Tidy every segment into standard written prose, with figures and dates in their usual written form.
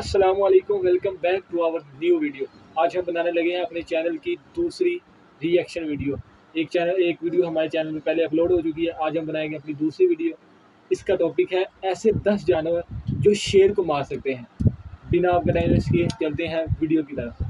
अस्सलाम वालेकुम, welcome back to our new video. आज हम बनाने लगे हैं अपने चैनल की दूसरी रिएक्शन वीडियो। एक वीडियो हमारे चैनल में पहले अपलोड हो चुकी है। आज हम बनाएंगे अपनी दूसरी वीडियो। इसका टॉपिक है ऐसे 10 जानवर जो शेर को मार सकते हैं। बिना आपका टाइम वेस्ट किए चलते हैं वीडियो की तरफ।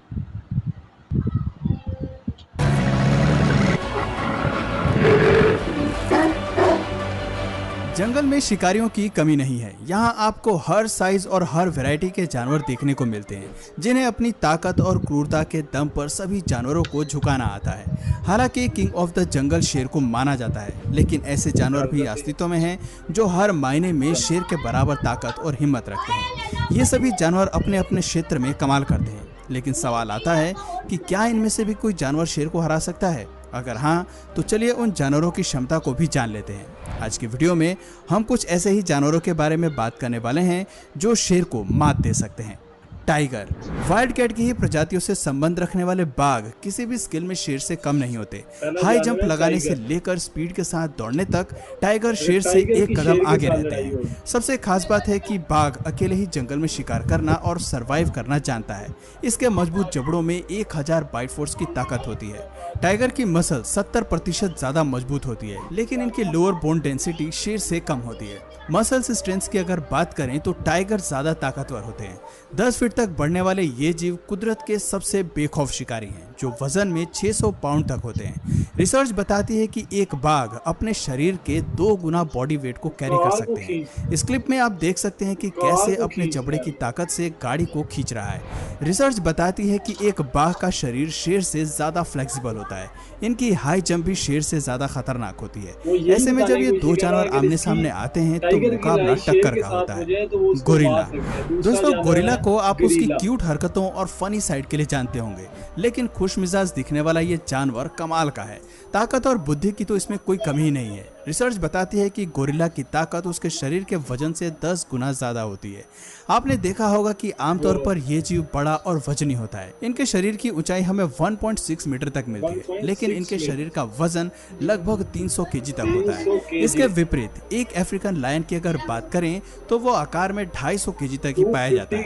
जंगल में शिकारियों की कमी नहीं है। यहाँ आपको हर साइज और हर वैरायटी के जानवर देखने को मिलते हैं, जिन्हें अपनी ताकत और क्रूरता के दम पर सभी जानवरों को झुकाना आता है। हालांकि किंग ऑफ द जंगल शेर को माना जाता है, लेकिन ऐसे जानवर भी अस्तित्व में हैं जो हर मायने में शेर के बराबर ताकत और हिम्मत रखते हैं। ये सभी जानवर अपने अपने क्षेत्र में कमाल करते हैं, लेकिन सवाल आता है कि क्या इनमें से भी कोई जानवर शेर को हरा सकता है? अगर हाँ, तो चलिए उन जानवरों की क्षमता को भी जान लेते हैं। आज की वीडियो में हम कुछ ऐसे ही जानवरों के बारे में बात करने वाले हैं जो शेर को मात दे सकते हैं। टाइगर। वाइल्ड कैट की ही प्रजातियों से संबंध रखने वाले बाघ किसी भी स्किल में शेर से कम नहीं होते। हाई जंप लगाने से लेकर स्पीड के साथ दौड़ने तक टाइगर शेर से एक कदम आगे रहते हैं। सबसे खास बात है कि बाघ अकेले ही जंगल में शिकार करना और सरवाइव करना जानता है। इसके मजबूत जबड़ों में 1000 बाइट फोर्स की ताकत होती है। टाइगर की मसल 70% ज्यादा मजबूत होती है, लेकिन इनकी लोअर बोन डेंसिटी शेर से कम होती है। मसल्स स्ट्रेंथ की अगर बात करें तो टाइगर ज्यादा ताकतवर होते हैं। 10 फीट तक बढ़ने वाले ये जीव कुदरत के सबसे बेखौफ शिकारी हैं, जो वजन में 600 पाउंड तक होते हैं। रिसर्च बताती है कि एक बाघ अपने शरीर के 2 गुना बॉडी वेट को कैरी कर सकते हैं। इस क्लिप में आप देख सकते हैं कि कैसे अपने जबड़े की ताकत से गाड़ी को खींच रहा है। रिसर्च बताती है कि एक बाघ का शरीर शेर से ज्यादा फ्लेक्सिबल होता है। इनकी हाई जंप भी शेर से ज्यादा खतरनाक होती है। ऐसे में जब ये 2 जानवर आमने सामने आते हैं तो मुकाबला टक्कर का होता है। गोरिल्ला। दोस्तों, गोरिल्ला को आप उसकी क्यूट हरकतों और फनी साइड के लिए जानते होंगे, लेकिन खुश मिजाज दिखने वाला ये जानवर कमाल का है। ताकत और बुद्धि की तो इसमें कोई कमी ही नहीं है। रिसर्च बताती है कि गोरिल्ला की ताकत उसके शरीर के वजन से 10 गुना ज्यादा होती है। आपने देखा होगा कि आमतौर पर यह जीव बड़ा और वजनी होता है। इनके शरीर की ऊंचाई हमें 1.6 मीटर तक मिलती है, लेकिन इनके शरीर का वजन लगभग 300 केजी तक होता है। इसके विपरीत एक अफ्रीकन लायन की अगर बात करें तो वो आकार में 250 केजी तक ही पाया जाता है।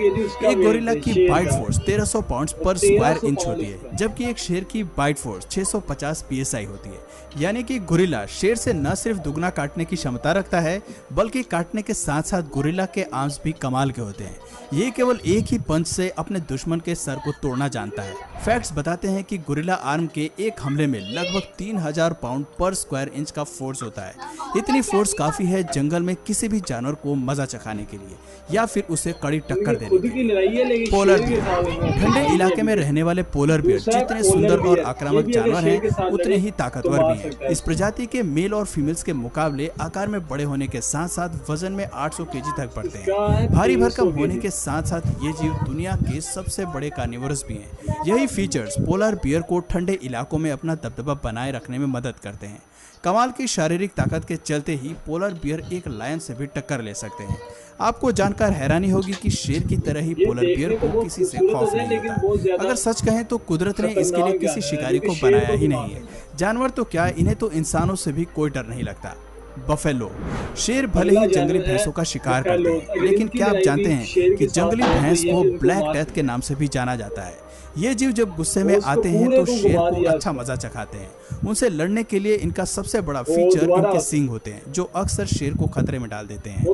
एक गोरिल्ला की बाइट फोर्स 1300 पाउंड पर स्क्वायर इंच होती है, जबकि एक शेर की बाइट फोर्स 650 psi होती है। यानी कि गोरिल्ला शेर से न सिर्फ दुगना काटने की क्षमता रखता है, बल्कि काटने के साथ साथ गोरिल्ला के आर्म्स भी कमाल के होते हैं। ये केवल एक ही पंच से अपने दुश्मन के सर को तोड़ना जानता है। फैक्ट्स बताते हैं कि गोरिल्ला आर्म के एक हमले में लगभग 3000 पाउंड पर स्क्वायर इंच का फोर्स होता है। इतनी फोर्स काफी है जंगल में किसी भी जानवर को मजा चखाने के लिए या फिर उसे कड़ी टक्कर देने के लिए। Polar bear. ठंडे इलाके में रहने वाले पोलर बियर जितने सुंदर और आक्रामक जानवर हैं, उतने ही ताकतवर भी हैं। इस प्रजाति के मेल और फीमेल्स के मुकाबले आकार में बड़े होने के साथ साथ वजन में 800 केजी तक बढ़ते हैं। भारी भरकम होने के साथ साथ ये जीव दुनिया के सबसे बड़े कार्निवोरस भी हैं। यही फीचर्स पोलर बियर को ठंडे इलाकों में अपना दबदबा बनाए रखने में मदद करते हैं। कमाल की शारीरिक ताकत के चलते ही पोलर बियर एक लायन से भी टक्कर ले सकते हैं। आपको जानकर हैरानी होगी कि शेर की तरह ही पोलर बियर को किसी से खौफ नहीं होता। अगर सच कहें तो कुदरत ने इसके लिए किसी शिकारी को बनाया ही नहीं है। जानवर तो क्या, इन्हें तो इंसानों से भी कोई डर नहीं लगता। बफेलो। शेर भले ही जंगली भैंसों का शिकार करते हैं, लेकिन क्या आप जानते हैं कि जंगली भैंस को ब्लैक डेथ के नाम से भी जाना जाता है। ये जीव जब गुस्से में आते हैं तो शेर को अच्छा मजा चखाते हैं। उनसे लड़ने के लिए इनका सबसे बड़ा फीचर इनके सींग होते हैं, जो अक्सर शेर को खतरे में डाल देते हैं।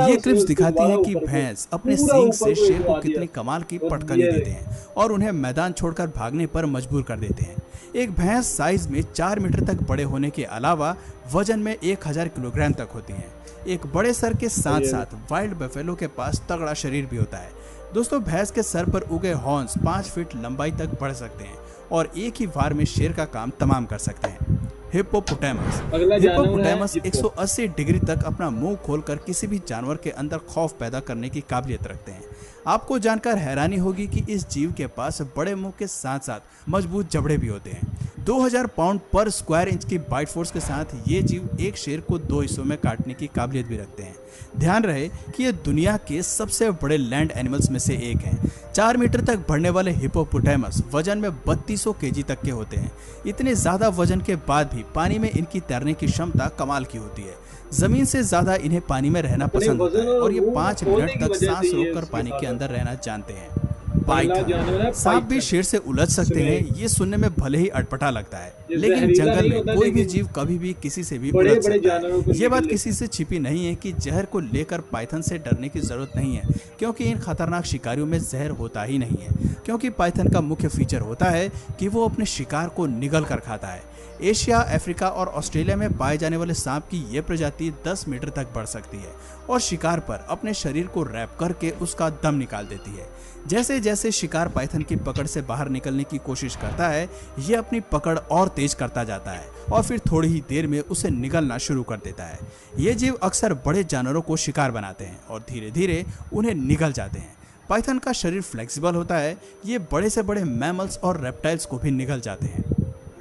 ये क्लिप्स दिखाती हैं कि भैंस अपने सींग से शेर को कितनी कमाल की पटकनी देते हैं और उन्हें मैदान छोड़कर भागने पर मजबूर कर देते हैं। एक भैंस साइज में 4 मीटर तक बड़े होने के अलावा वजन में 1000 किलोग्राम तक होती है। एक बड़े सर के साथ साथ वाइल्ड बफेलो के पास तगड़ा शरीर भी होता है। दोस्तों, भैंस के सर पर उगे हॉर्न्स 5 फीट लंबाई तक बढ़ सकते हैं और एक ही बार में शेर का काम तमाम कर सकते हैं। हिप्पोपोटामस। हिप्पोपोटामस 180 डिग्री तक अपना मुंह खोलकर किसी भी जानवर के अंदर खौफ पैदा करने की काबिलियत रखते हैं। आपको जानकर हैरानी होगी कि इस जीव के पास बड़े मुंह के साथ साथ मजबूत जबड़े भी होते हैं। 2000 पाउंड पर स्क्वायर इंच की बाइट फोर्स के साथ ये जीव एक शेर को 2 हिस्सों में काटने की काबिलियत भी रखते हैं। ध्यान रहे कि ये दुनिया के सबसे बड़े लैंड एनिमल्स में से एक हैं। 4 मीटर तक बढ़ने वाले हिप्पोपोटामस वजन में 3200 केजी तक के होते हैं। इतने ज्यादा वजन के बाद भी पानी में इनकी तैरने की क्षमता कमाल की होती है। जमीन से ज्यादा इन्हें पानी में रहना पसंद होता है और ये 5 मिनट तक सांस रोककर पानी के अंदर रहना जानते हैं। पाइथन, सांप भी शेर से उलझ सकते हैं। ये सुनने में भले ही अटपटा लगता है, लेकिन जंगल में कोई भी जीव कभी भी किसी से भी उलझ सकता है। ये बात किसी से छिपी नहीं है कि जहर को लेकर पाइथन से डरने की जरूरत नहीं है, क्योंकि इन खतरनाक शिकारियों में जहर होता ही नहीं है। क्योंकि पाइथन का मुख्य फीचर होता है कि वो अपने शिकार को निगल कर खाता है। एशिया, अफ्रीका और ऑस्ट्रेलिया में पाए जाने वाले सांप की ये प्रजाति 10 मीटर तक बढ़ सकती है और शिकार पर अपने शरीर को रैप करके उसका दम निकाल देती है। जैसे जैसे शिकार पाइथन की पकड़ से बाहर निकलने की कोशिश करता है, ये अपनी पकड़ और तेज करता जाता है और फिर थोड़ी ही देर में उसे निगलना शुरू कर देता है। ये जीव अक्सर बड़े जानवरों को शिकार बनाते हैं और धीरे धीरे उन्हें निगल जाते हैं। पाइथन का शरीर फ्लेक्सिबल होता है, ये बड़े से बड़े मैमल्स और रेप्टाइल्स को भी निगल जाते हैं।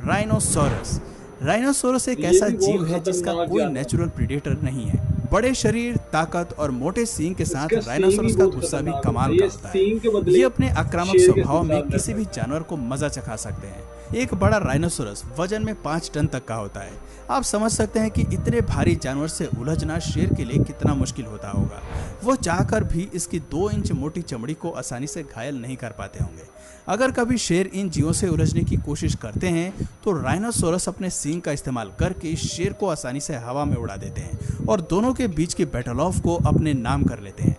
राइनोसोरस, राइनोसोरस एक ऐसा जीव है जिसका कोई नेचुरल प्रीडेटर नहीं है। बड़े शरीर, ताकत और मोटे सींग के साथ राइनोसोरस का गुस्सा भी कमाल का होता है। ये अपने आक्रामक स्वभाव में किसी भी जानवर को मजा चखा सकते हैं। एक बड़ा राइनोसोरस वजन में 5 टन तक का होता है। आप समझ सकते हैं कि इतने भारी जानवर से उलझना शेर के लिए कितना मुश्किल होता होगा। वो चाहकर भी इसकी 2 इंच मोटी चमड़ी को आसानी से घायल नहीं कर पाते होंगे। अगर कभी शेर इन जीवों से उलझने की कोशिश करते हैं तो राइनोसोरस अपने सींग का इस्तेमाल करके शेर को आसानी से हवा में उड़ा देते हैं और दोनों के बीच की बैटल ऑफ को अपने नाम कर लेते हैं।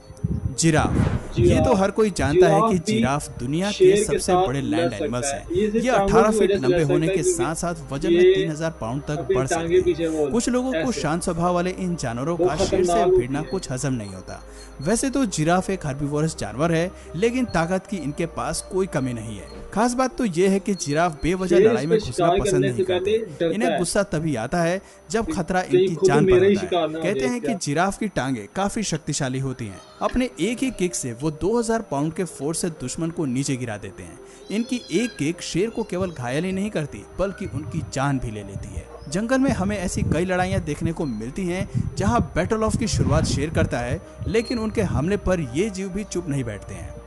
जिराफ, ये तो हर कोई जानता है कि जिराफ दुनिया के सबसे बड़े लैंड एनिमल्स हैं। ये 18 फीट लंबे होने के साथ साथ वजन में 3000 पाउंड तक बढ़ सकते हैं। कुछ लोगों को शांत स्वभाव वाले इन जानवरों का शेर से भिड़ना कुछ हजम नहीं होता। वैसे तो जिराफ एक हर्बीवोरस जानवर है, लेकिन ताकत की इनके पास कोई कमी नहीं है। खास बात तो ये है कि जिराफ बेवजह लड़ाई में घुसना पसंद नहीं करते। इन्हें गुस्सा तभी आता है जब खतरा इनकी जान पर होता है। कहते हैं कि जिराफ की टांगे काफी शक्तिशाली होती हैं। अपने एक ही किक से वो 2000 पाउंड के फोर्स से दुश्मन को नीचे गिरा देते हैं। इनकी एक किक शेर को केवल घायल ही नहीं करती, बल्कि उनकी जान भी ले लेती है। जंगल में हमें ऐसी कई लड़ाइयाँ देखने को मिलती हैं जहां बैटल ऑफ की शुरुआत शेर करता है, लेकिन उनके हमले पर ये जीव भी चुप नहीं बैठते हैं।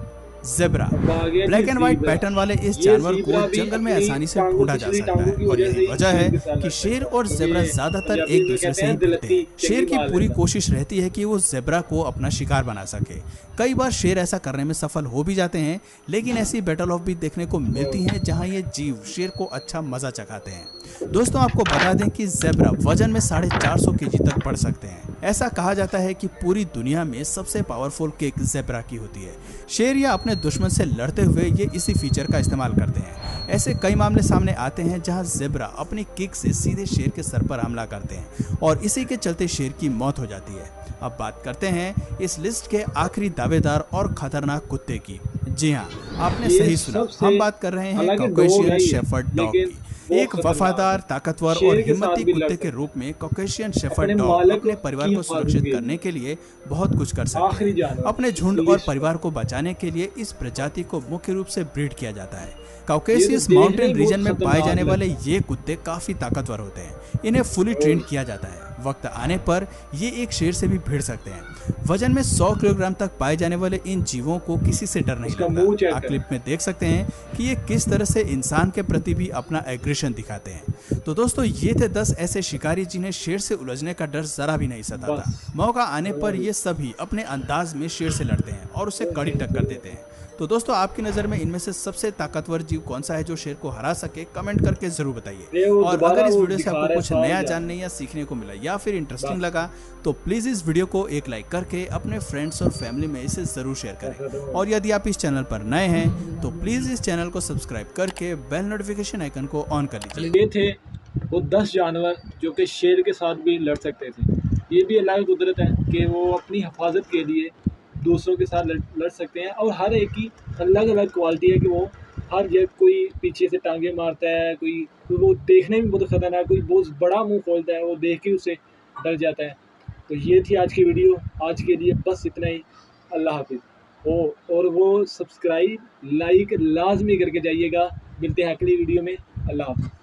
Zebra, black and white pattern वाले इस जानवर को जंगल में आसानी से ढूंढा जा सकता है और यही वजह है कि शेर और ज़ेब्रा ज्यादातर एक दूसरे से ही भिड़ते हैं। शेर की पूरी कोशिश रहती है कि वो ज़ेब्रा को अपना शिकार बना सके। कई बार शेर ऐसा करने में सफल हो भी जाते हैं, लेकिन ऐसी बैटल ऑफ भी देखने को मिलती है जहाँ ये जीव शेर को अच्छा मजा चखाते हैं। दोस्तों, आपको बता दें कि ज़ेब्रा वजन में 450 केजी तक बढ़ सकते हैं। ऐसा कहा जाता है कि पूरी दुनिया में सबसे पावरफुल किक ज़ेब्रा की होती है। शेर या अपने दुश्मन से लड़ते हुए ये इसी फीचर का इस्तेमाल करते हैं। ऐसे कई मामले सामने आते हैं जहां ज़ेब्रा अपनी किक से सीधे शेर के सर पर हमला करते हैं और इसी के चलते शेर की मौत हो जाती है। अब बात करते हैं इस लिस्ट के आखिरी दावेदार और खतरनाक कुत्ते की। जी हाँ, आपने सही सुना, हम बात कर रहे हैं कॉकेशियन शेफर्ड डॉग की। एक वफादार, ताकतवर और हिम्मती कुत्ते के रूप में कॉकेशियन शेफर्ड डॉग अपने परिवार को सुरक्षित करने के लिए बहुत कुछ कर सकते हैं। अपने झुंड और परिवार को बचाने के लिए इस प्रजाति को मुख्य रूप से ब्रीड किया जाता है। काउकेसियस माउंटेन रीजन में पाए जाने वाले ये कुत्ते काफी ताकतवर होते हैं। इन्हें फुली ट्रेन किया जाता है। वक्त आने पर ये एक शेर से भी भिड़ सकते हैं। वजन में 100 किलोग्राम तक पाए जाने वाले इन जीवों को किसी से डर नहीं लगता। आप क्लिप में देख सकते हैं कि ये किस तरह से इंसान के प्रति भी अपना एग्रेशन दिखाते हैं। तो दोस्तों, ये थे 10 ऐसे शिकारी जिन्हें शेर से उलझने का डर जरा भी नहीं सताता। मौका आने पर ये सभी अपने अंदाज में शेर से लड़ते हैं और उसे कड़ी टक्कर देते हैं। तो दोस्तों, आपकी नज़र में इनमें से सबसे ताकतवर जीव कौन सा है जो शेर को हरा सके? कमेंट करके जरूर बताइए। और अगर इस वीडियो से आपको कुछ नया जानने या सीखने को मिला या फिर इंटरेस्टिंग लगा तो प्लीज़ इस वीडियो को एक लाइक करके अपने फ्रेंड्स और फैमिली में इसे ज़रूर शेयर करें। और यदि आप इस चैनल पर नए हैं तो प्लीज़ इस चैनल को सब्सक्राइब करके बेल नोटिफिकेशन आइकन को ऑन कर लीजिए। ये थे वो 10 जानवर जो कि शेर के साथ भी लड़ सकते थे। ये भी अल्लाह की कुदरत है कि वो अपनी हिफाजत के लिए दूसरों के साथ लड़ सकते हैं। और हर एक की अलग अलग क्वालिटी है कि वो हर जगह, कोई पीछे से टांगे मारता है, कोई तो वो देखने में बहुत खतरनाक, कोई बहुत बड़ा मुंह खोलता है, वो देख के उसे डर जाता है। तो ये थी आज की वीडियो। आज के लिए बस इतना ही। अल्लाह हाफिज़। और वो सब्सक्राइब लाइक लाजमी करके जाइएगा। मिलते हैं अगली वीडियो में। अल्लाह हाफिज़।